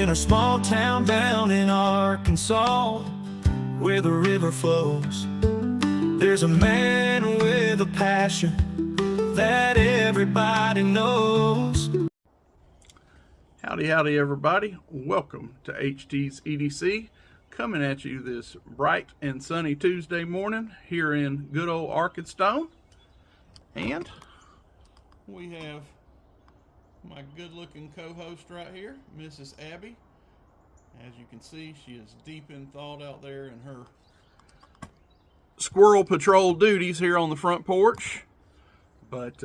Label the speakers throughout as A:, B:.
A: in a small town down in Arkansas, where the river flows, there's a man with a passion that everybody knows.
B: Howdy, howdy, everybody. Welcome to HT's EDC, coming at you this bright and sunny Tuesday morning here in good old Arkansas. And we have my good-looking co-host right here, Mrs. Abby. As you can see, she is deep in thought out there in her squirrel patrol duties here on the front porch. But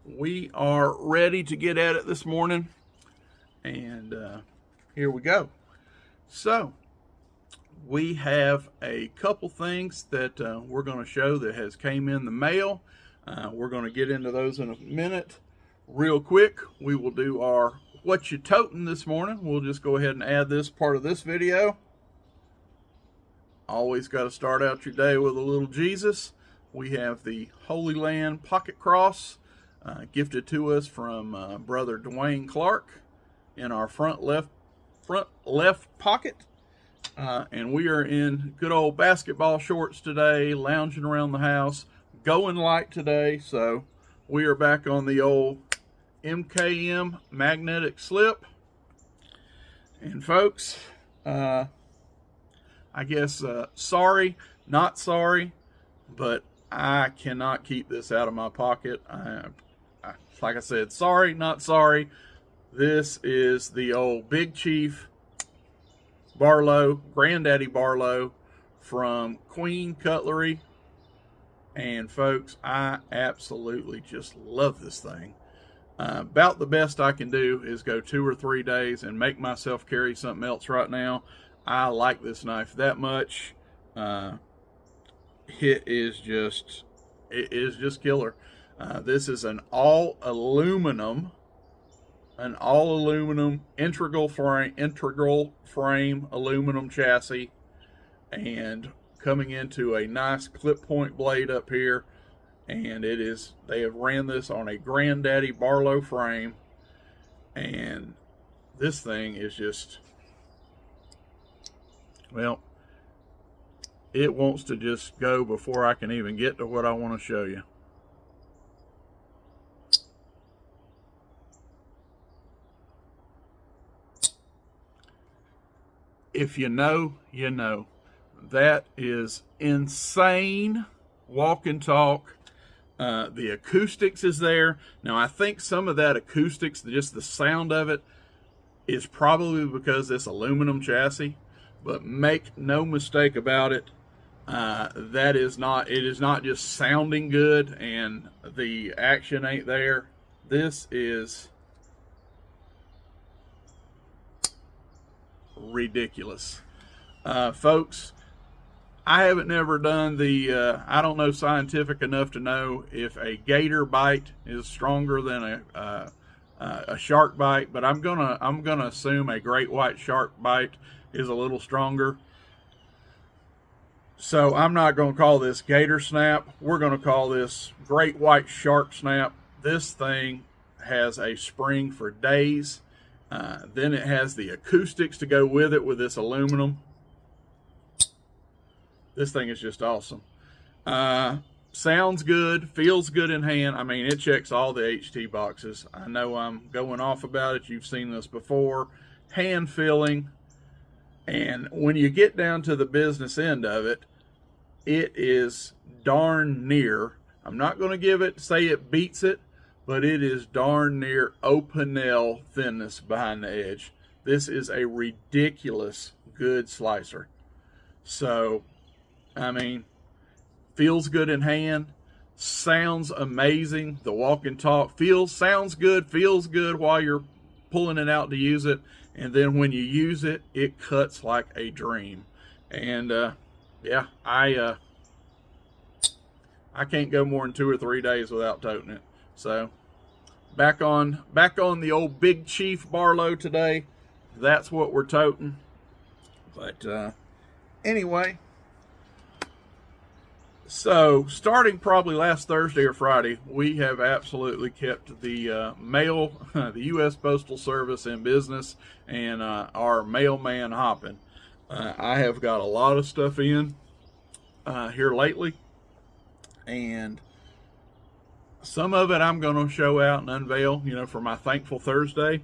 B: we are ready to get at it this morning. And here we go. So we have a couple things that we're going to show that has came in the mail. We're going to get into those in a minute. Real quick, we will do our what you toting this morning. We'll just go ahead and add this part of this video. Always got to start out your day with a little Jesus. We have the Holy Land Pocket Cross gifted to us from Brother Dwayne Clark in our front left pocket. And we are in good old basketball shorts today, lounging around the house, going light today. So we are back on the old MKM magnetic slip. And folks, I guess sorry, not sorry, but I cannot keep this out of my pocket. Like I said, sorry, not sorry. This is the old Big Chief Barlow, Granddaddy Barlow from Queen Cutlery. And folks, I absolutely just love this thing. About the best I can do is go 2 or 3 days and make myself carry something else right now. I like this knife that much. It is just killer. This is an all aluminum integral frame aluminum chassis, and coming into a nice clip point blade up here. And they have ran this on a Granddaddy Barlow frame, and this thing is just, well, it wants to just go before I can even get to what I want to show you. If you know, you know. That is insane walk and talk. The acoustics is there. Now, I think some of that acoustics, just the sound of it, is probably because this aluminum chassis. But make no mistake about it, it is not just sounding good and the action ain't there. This is ridiculous. Folks, I haven't never done the, I don't know scientific enough to know if a gator bite is stronger than a shark bite, but I'm gonna assume a great white shark bite is a little stronger. So I'm not gonna call this gator snap. We're gonna call this great white shark snap. This thing has a spring for days. Then it has the acoustics to go with it with this aluminum. This thing is just awesome. Sounds good, feels good in hand. I mean, it checks all the HT boxes. I know I'm going off about it. You've seen this before. Hand feeling. And when you get down to the business end of it, it is darn near, I'm not going to say it beats it, but it is darn near Opinel thinness behind the edge. This is a ridiculous good slicer. So, I mean, feels good in hand, sounds amazing. The walk and talk sounds good, feels good while you're pulling it out to use it. And then when you use it, it cuts like a dream. And yeah, I can't go more than 2 or 3 days without toting it. So back on the old Big Chief Barlow today. That's what we're toting. But anyway, So, starting probably last Thursday or Friday, we have absolutely kept the the U.S. Postal Service in business, and our mailman hopping. I have got a lot of stuff in here lately, and some of it I'm going to show out and unveil, for my Thankful Thursday.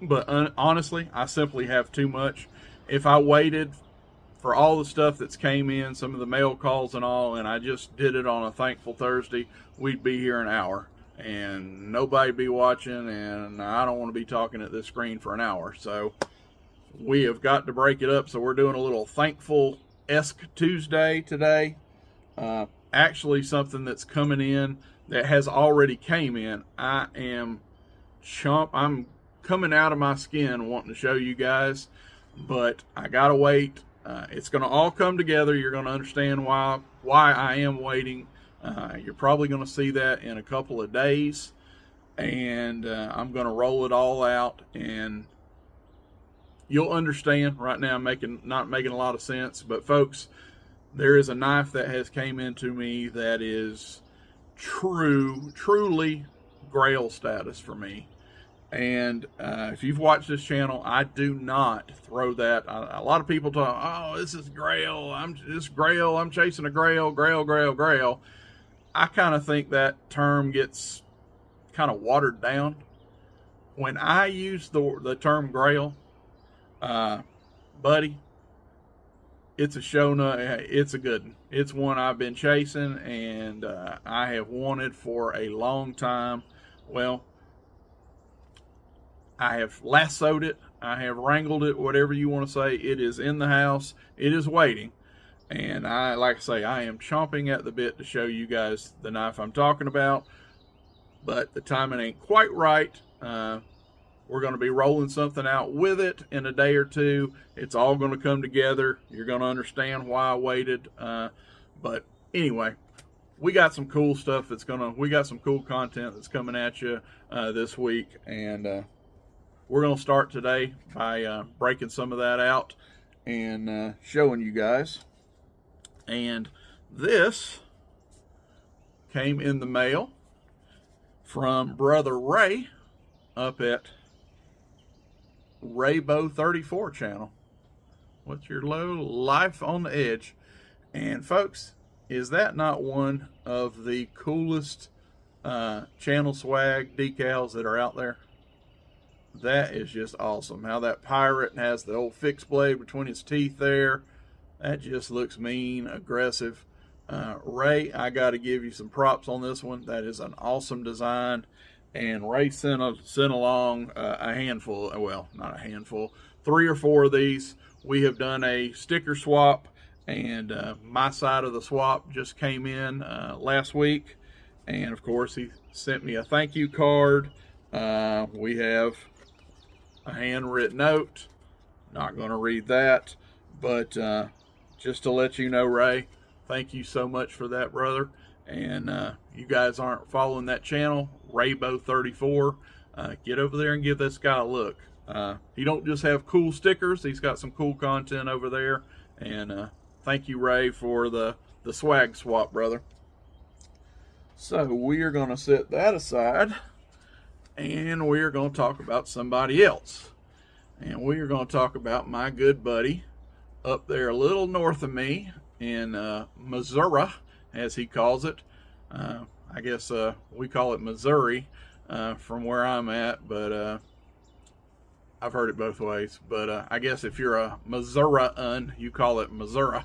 B: But honestly, I simply have too much. If I waited for all the stuff that's came in, some of the mail calls and all, and I just did it on a Thankful Thursday, we'd be here an hour and nobody be watching, and I don't want to be talking at this screen for an hour. So we have got to break it up. So we're doing a little Thankful-esque Tuesday today. Actually, something that's coming in that has already came in. I'm coming out of my skin wanting to show you guys, but I gotta wait. It's going to all come together. You're going to understand why I am waiting. You're probably going to see that in a couple of days, and I'm going to roll it all out, and you'll understand. Right now, I'm not making a lot of sense, but folks, there is a knife that has came into me that is truly Grail status for me. And if you've watched this channel, I do not throw that. A lot of people talk, oh, this is Grail. I'm chasing a Grail. I kind of think that term gets kind of watered down. When I use the term Grail, buddy, it's a show nut. It's a good one. It's one I've been chasing, and I have wanted for a long time. Well, I have lassoed it. I have wrangled it, whatever you want to say. It is in the house. It is waiting. And like I say, I am chomping at the bit to show you guys the knife I'm talking about. But the timing ain't quite right. We're going to be rolling something out with it in a day or two. It's all going to come together. You're going to understand why I waited. But anyway, we got some cool stuff we got some cool content that's coming at you this week. And we're going to start today by breaking some of that out and showing you guys. And this came in the mail from Brother Ray up at Raybo 34 channel. What's your low? Life on the Edge. And folks, is that not one of the coolest channel swag decals that are out there? That is just awesome. How that pirate has the old fixed blade between his teeth there. That just looks mean, aggressive. Ray, I got to give you some props on this one. That is an awesome design. And Ray sent along a handful, well, not a handful, 3 or 4 of these. We have done a sticker swap, and my side of the swap just came in last week. And of course, he sent me a thank you card. We have a handwritten note. Not going to read that, but just to let you know, Ray, thank you so much for that, brother. And you guys aren't following that channel, Raybo 34, get over there and give this guy a look. He don't just have cool stickers, he's got some cool content over there. And thank you, Ray, for the swag swap, brother. So we are going to set that aside, and we are going to talk about somebody else. And we are going to talk about my good buddy up there a little north of me in Missouri, as he calls it. I guess we call it Missouri from where I'm at, but I've heard it both ways. But I guess if you're a Missourian, you call it Missouri.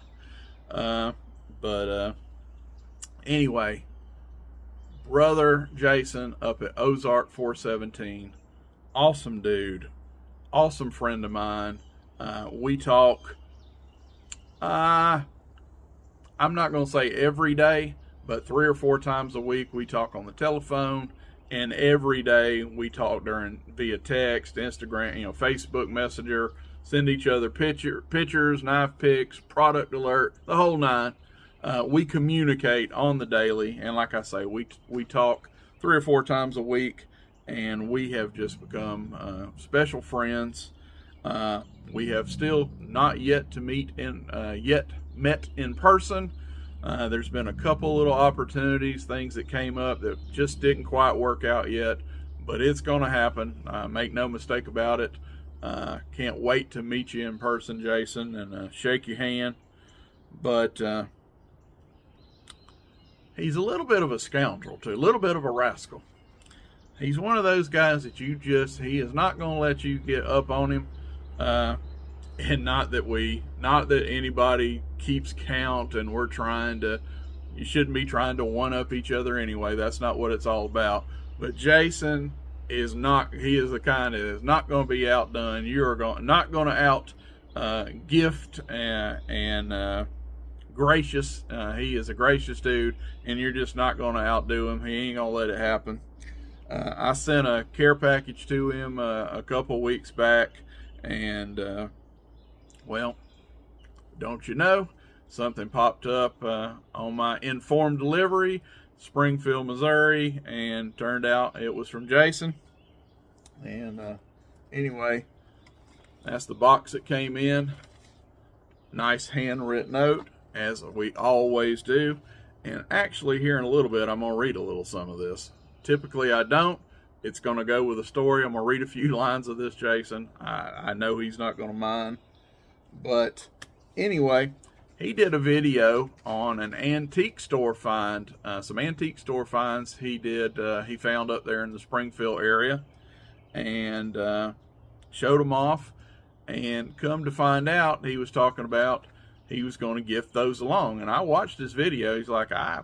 B: But anyway, Brother Jason up at Ozark 417, awesome dude, awesome friend of mine. We talk, I'm not going to say every day, but 3 or 4 times a week we talk on the telephone, and every day we talk via text, Instagram, Facebook Messenger, send each other pictures, knife pics, product alert, the whole 9. We communicate on the daily, and like I say, we talk 3 or 4 times a week, and we have just become special friends. We have still not yet met in person, There's been a couple little opportunities, things that came up that just didn't quite work out yet, but it's going to happen. Make no mistake about it. Can't wait to meet you in person, Jason, and shake your hand. But he's a little bit of a scoundrel, too, a little bit of a rascal. He's one of those guys that he is not going to let you get up on him. And not that anybody keeps count and you shouldn't be trying to one up each other anyway. That's not what it's all about. But Jason he is the kind that is not going to be outdone. Not going to out gift and gracious. He is a gracious dude, and you're just not going to outdo him. He ain't going to let it happen. I sent a care package to him a couple weeks back, and well, don't you know, something popped up on my informed delivery, Springfield, Missouri, and turned out it was from Jason. And anyway, that's the box that came in. Nice handwritten note, as we always do. And actually, here in a little bit, I'm going to read a little some of this. Typically, I don't. It's going to go with a story. I'm going to read a few lines of this, Jason. I know he's not going to mind. But anyway, he did a video on an antique store find, some antique store finds he found up there in the Springfield area, and showed them off. And come to find out, he was talking about he was going to gift those along. And I watched his video. He's like, I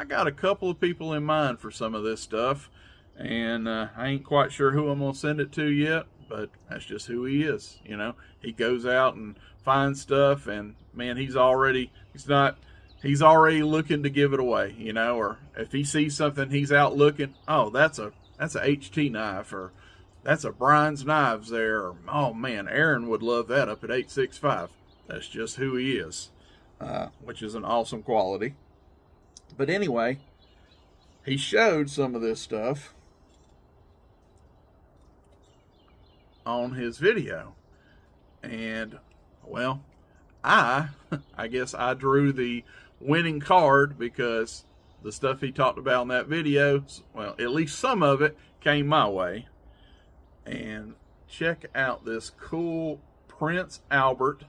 B: got a couple of people in mind for some of this stuff, and I ain't quite sure who I'm going to send it to yet. But that's just who he is, you know. He goes out and finds stuff, and man, he's already looking to give it away, you know. Or if he sees something, he's out looking. Oh, that's a HT knife, or that's a Brian's Knives there. Or, oh man, Aaron would love that up at 865. That's just who he is, which is an awesome quality. But anyway, he showed some of this stuff on his video, and well, I guess I drew the winning card, because the stuff he talked about in that video, well, at least some of it came my way. And check out this cool Prince Albert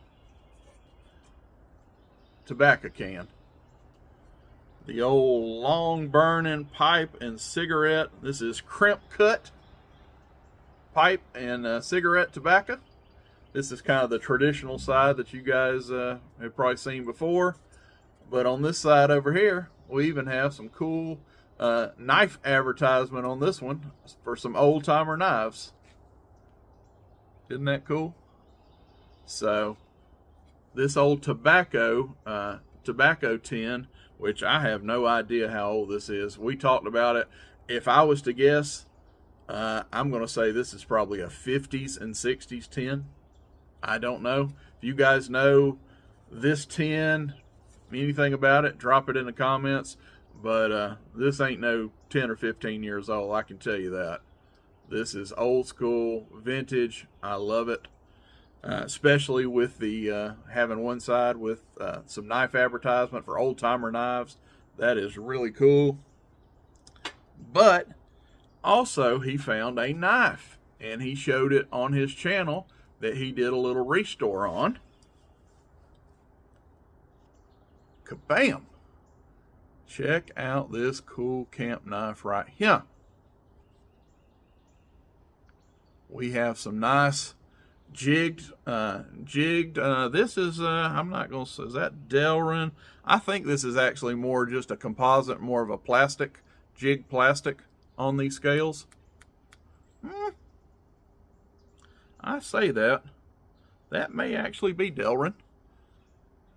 B: tobacco can. The old long burning pipe and cigarette. This is crimp cut pipe and cigarette tobacco. This is kind of the traditional side that you guys have probably seen before. But on this side over here, we even have some cool knife advertisement on this one for some old timer knives. Isn't that cool? So this old tobacco tin, which I have no idea how old this is. We talked about it. If I was to guess, I'm going to say this is probably a 50s and 60s tin. I don't know. If you guys know this tin, anything about it, drop it in the comments. But this ain't no 10 or 15 years old, I can tell you that. This is old school, vintage. I love it. Especially with the having one side with some knife advertisement for old timer knives. That is really cool. But also, he found a knife, and he showed it on his channel that he did a little restore on. Kabam! Check out this cool camp knife right here. We have some nice jigged. This is, I'm not going to say, is that Delrin? I think this is actually more just a composite, more of a plastic, jig plastic on these scales. I say that may actually be Delrin.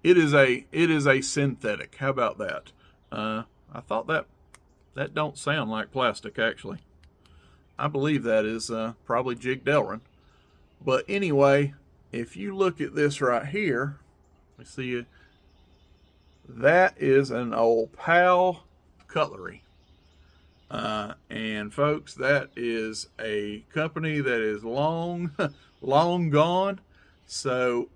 B: It is a synthetic. How about that? I thought that don't sound like plastic, actually. I believe that is probably jig Delrin. But anyway, if you look at this right here, let me see, that is an old PAL cutlery. And folks, that is a company that is long gone. So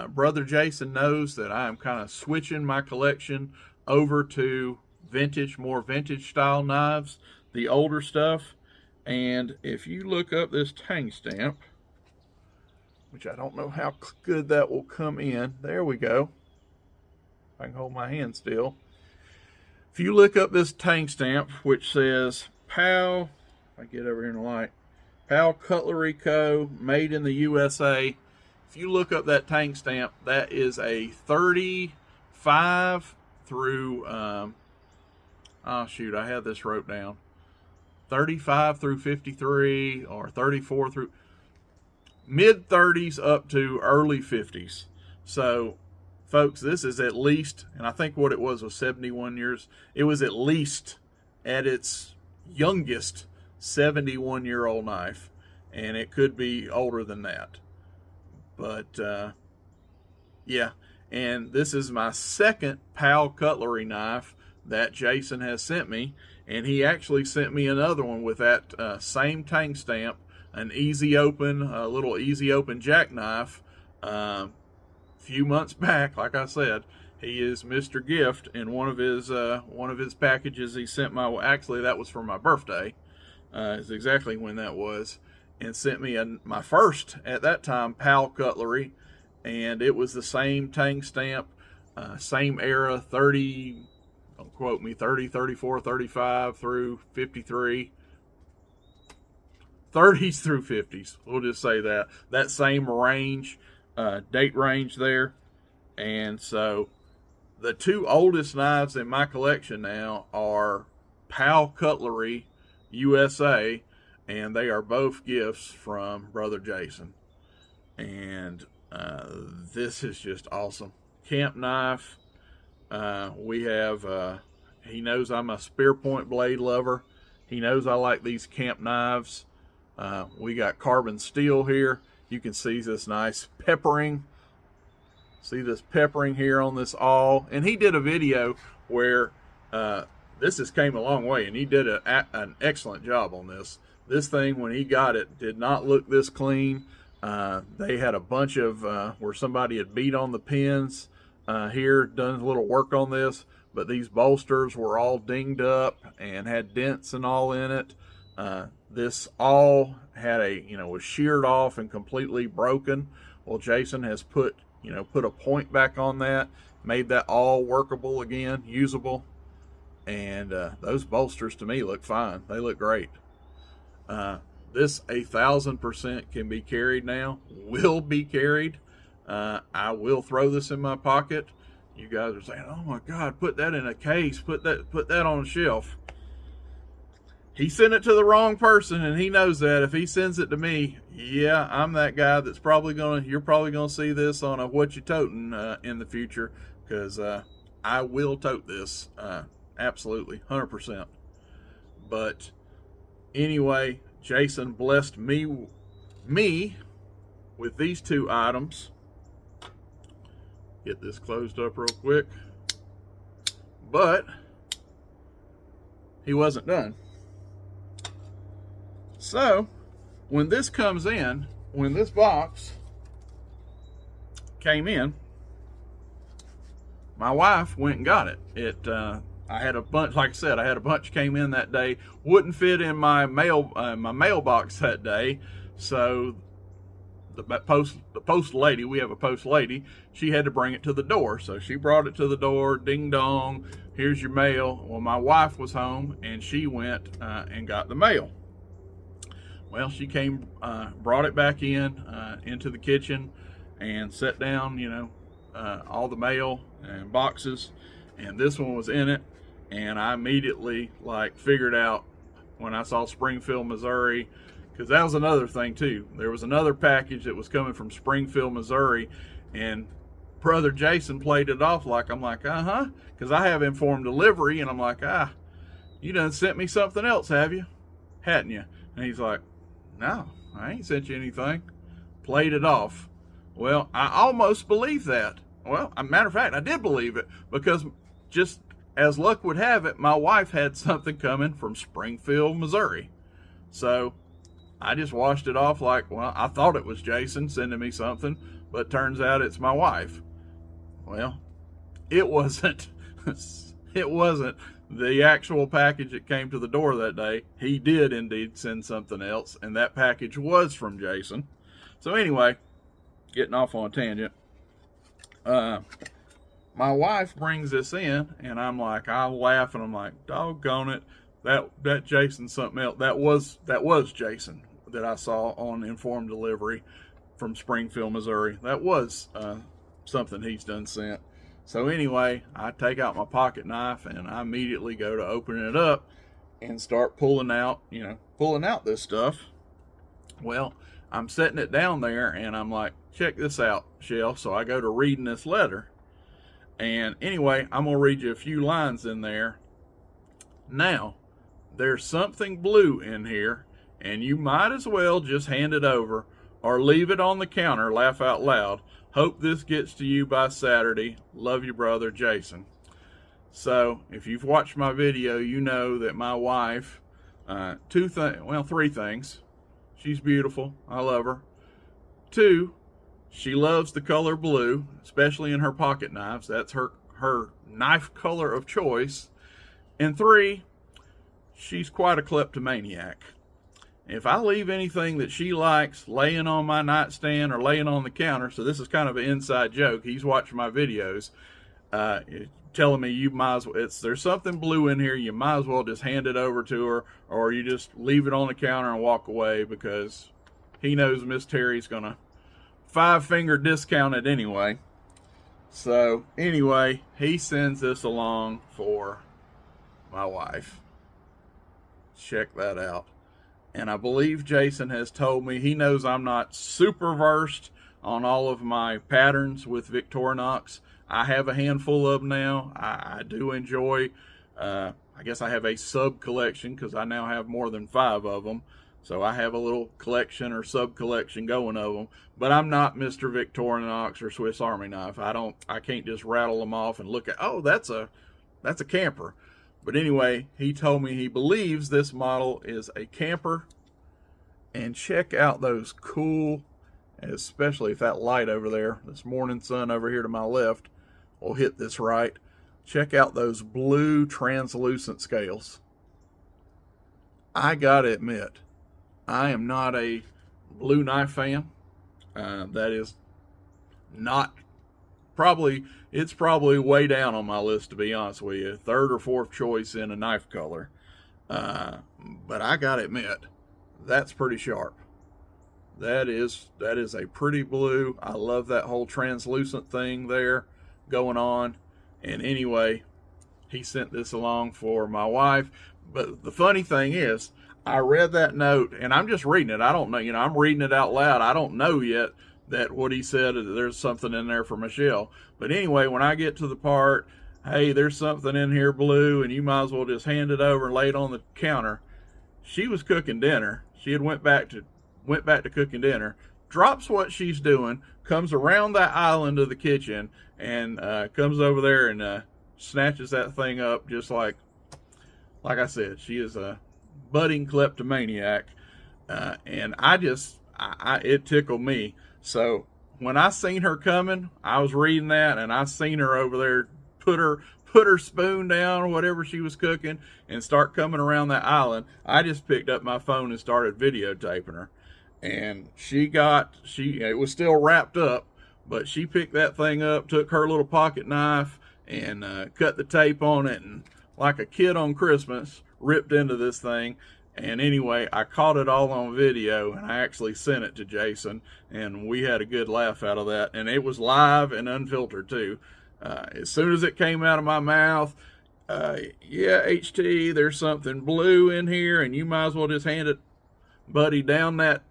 B: Brother Jason knows that I am kind of switching my collection over to vintage, more vintage style knives, the older stuff. And if you look up this tang stamp, which I don't know how good that will come in. There we go. I can hold my hand still. If you look up this tang stamp, which says PAL, if I get over here in the light, PAL Cutlery Co., made in the USA. If you look up that tang stamp, that is a 35 through, oh shoot, I had this wrote down. 35 through 53 or 34 through mid 30s up to early 50s. So folks, this is at least, and I think what it was 71 years. It was at least at its youngest 71-year-old knife, and it could be older than that. But yeah, and this is my second PAL cutlery knife that Jason has sent me, and he actually sent me another one with that same tang stamp, an easy open, a little easy open jackknife. Few months back, like I said, he is Mr. Gift, and one of his packages he sent actually that was for my birthday, is exactly when that was, and sent me my first at that time PAL cutlery, and it was the same tang stamp, same era, 30, don't quote me, 30, 34, 35 through 53. 30s through 50s, we'll just say that same range, date range there. And so the two oldest knives in my collection now are PAL Cutlery USA, and they are both gifts from Brother Jason. And this is just awesome. Camp knife. We have, he knows I'm a spear point blade lover. He knows I like these camp knives. We got carbon steel here. You can see this nice peppering. See this peppering here on this awl. And he did a video where this has came a long way, and he did an excellent job on this. This thing, when he got it, did not look this clean. They had a bunch of where somebody had beat on the pins here, done a little work on this, but these bolsters were all dinged up and had dents and all in it. This all had was sheared off and completely broken. Well, Jason has put a point back on that, made that all workable again, usable. And those bolsters to me look fine. They look great. This 1,000% can be carried now, will be carried. I will throw this in my pocket. You guys are saying, oh my God, put that in a case, put that on a shelf. He sent it to the wrong person, and he knows that. If he sends it to me, yeah, I'm that guy that's you're probably gonna see this on a What You Totin' in the future, because I will tote this, absolutely, 100%. But anyway, Jason blessed me with these two items. Get this closed up real quick. But he wasn't done. So, when this comes in, when this box came in, my wife went and got it. I had a bunch, like I said, I had a bunch came in that day. Wouldn't fit in my mailbox that day, so the post lady, we have a post lady, she had to bring it to the door. So she brought it to the door, ding dong, here's your mail. Well, my wife was home, and she went and got the mail. Well, she came, brought it back into the kitchen, and set down, all the mail and boxes, and this one was in it. And I immediately figured out when I saw Springfield, Missouri, because that was another thing too. There was another package that was coming from Springfield, Missouri, and Brother Jason played it off I'm like, because I have informed delivery, and I'm like, you done sent me something else, have you? Hadn't you? And he's like, no, I ain't sent you anything. Played it off. Well, I almost believed that. Well, as a matter of fact, I did believe it, because just as luck would have it, my wife had something coming from Springfield, Missouri. So I just washed it off well, I thought it was Jason sending me something, but turns out it's my wife. Well, it wasn't. It wasn't the actual package that came to the door that day. He did indeed send something else, and that package was from Jason. So anyway, getting off on a tangent. My wife brings this in, and I laugh, and I'm like, doggone it, that Jason's something else. That was Jason that I saw on Informed Delivery from Springfield, Missouri. That was something he's done sent. So anyway, I take out my pocket knife, and I immediately go to opening it up and start pulling out this stuff. Well, I'm setting it down there, and I'm like, check this out, Shell. So I go to reading this letter. And anyway, I'm going to read you a few lines in there. Now, there's something blue in here, and you might as well just hand it over or leave it on the counter, laugh out loud. Hope this gets to you by Saturday. Love you, brother, Jason. So, if you've watched my video, you know that my wife, three things. She's beautiful. I love her. 2, she loves the color blue, especially in her pocket knives. That's her knife color of choice. And 3, she's quite a kleptomaniac. If I leave anything that she likes laying on my nightstand or laying on the counter, so this is kind of an inside joke. He's watching my videos, telling me there's something blue in here. You might as well just hand it over to her, or you just leave it on the counter and walk away, because he knows Miss Terry's gonna 5-finger discount it anyway. So anyway, he sends this along for my wife. Check that out. And I believe Jason has told me, he knows I'm not super versed on all of my patterns with Victorinox. I have a handful of them now. I do enjoy, I guess I have a sub collection, because I now have more than 5 of them. So I have a little collection or sub collection going of them. But I'm not Mr. Victorinox or Swiss Army knife. I can't just rattle them off and look at, oh, that's a camper. But anyway, he told me he believes this model is a camper. And check out those cool, especially if that light over there, this morning sun over here to my left, will hit this right. Check out those blue translucent scales. I gotta admit, I am not a blue knife fan. That is not it's probably way down on my list, to be honest with you. 3rd or 4th choice in a knife color. But I gotta admit, that's pretty sharp. That is a pretty blue. I love that whole translucent thing there going on. And anyway, he sent this along for my wife. But the funny thing is, I read that note, and I'm just reading it. I don't know, I'm reading it out loud. I don't know yet that what he said, there's something in there for Michelle. But anyway, when I get to the part, hey, there's something in here blue, and you might as well just hand it over and lay it on the counter. She was cooking dinner. She had went back to cooking dinner, drops what she's doing, comes around that island of the kitchen, and comes over there and snatches that thing up, just like I said, she is a budding kleptomaniac. And it tickled me. So when I seen her coming, I was reading that, and I seen her over there put her spoon down or whatever she was cooking and start coming around that island. I just picked up my phone and started videotaping her. And it was still wrapped up, but she picked that thing up, took her little pocket knife, and cut the tape on it, and like a kid on Christmas, ripped into this thing. And anyway, I caught it all on video, and I actually sent it to Jason, and we had a good laugh out of that. And it was live and unfiltered too. As soon as it came out of my mouth, yeah, HT, there's something blue in here, and you might as well just hand it, buddy. Down that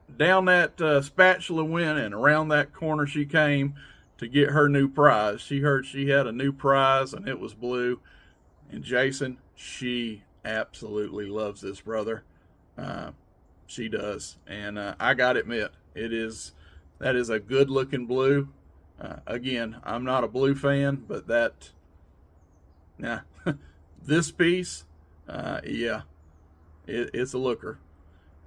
B: spatula went, and around that corner she came to get her new prize. She heard she had a new prize, and it was blue. And Jason, she absolutely loves this brother. She does. And I gotta admit, that is a good looking blue. Again, I'm not a blue fan, but this piece, yeah, it's a looker.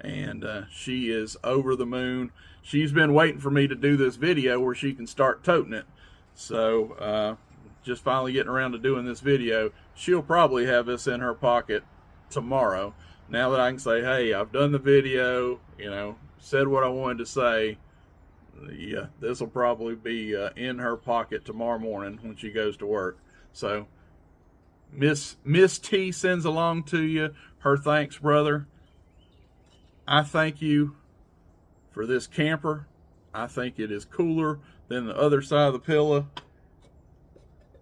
B: and she is over the moon. She's been waiting for me to do this video where she can start toting it. So just finally getting around to doing this video. She'll probably have this in her pocket tomorrow. Now that I can say, hey, I've done the video, you know, said what I wanted to say, yeah, this will probably be in her pocket tomorrow morning when she goes to work. So Miss T sends along to you her thanks, brother. I thank you for this camper. I think it is cooler than the other side of the pillow.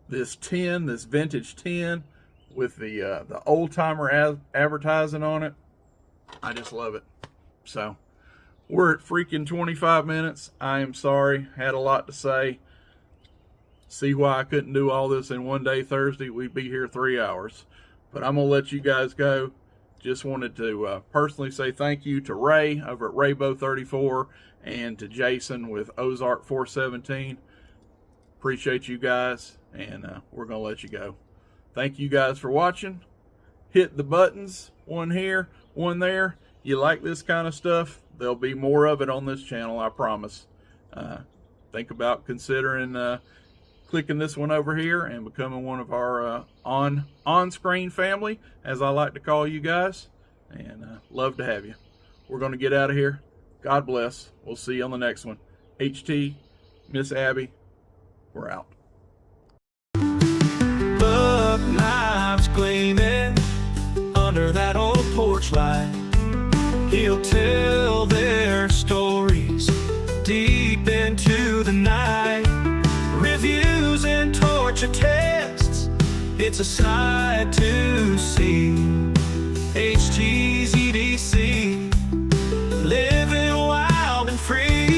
B: This tin, this vintage tin with the old timer advertising on it, I just love it. So we're at freaking 25 minutes. I am sorry, had a lot to say. See why I couldn't do all this in one day Thursday. We'd be here 3 hours. But I'm gonna let you guys go. Just wanted to personally say thank you to Ray over at Raybo 34 and to Jason with Ozark 417. Appreciate you guys, and we're gonna let you go. Thank you guys for watching. Hit the buttons, one here, one there. You like this kind of stuff, there'll be more of it on this channel, I promise. Think about considering clicking this one over here and becoming one of our on-screen family, as I like to call you guys, and love to have you. We're going to get out of here. God bless. We'll see you on the next one. HT, Miss Abby, we're out.
A: Buck knives gleaming under that old porch light. He'll tell their stories deep into the night. Reviews and torture tests, it's a sight to see. HT's EDC.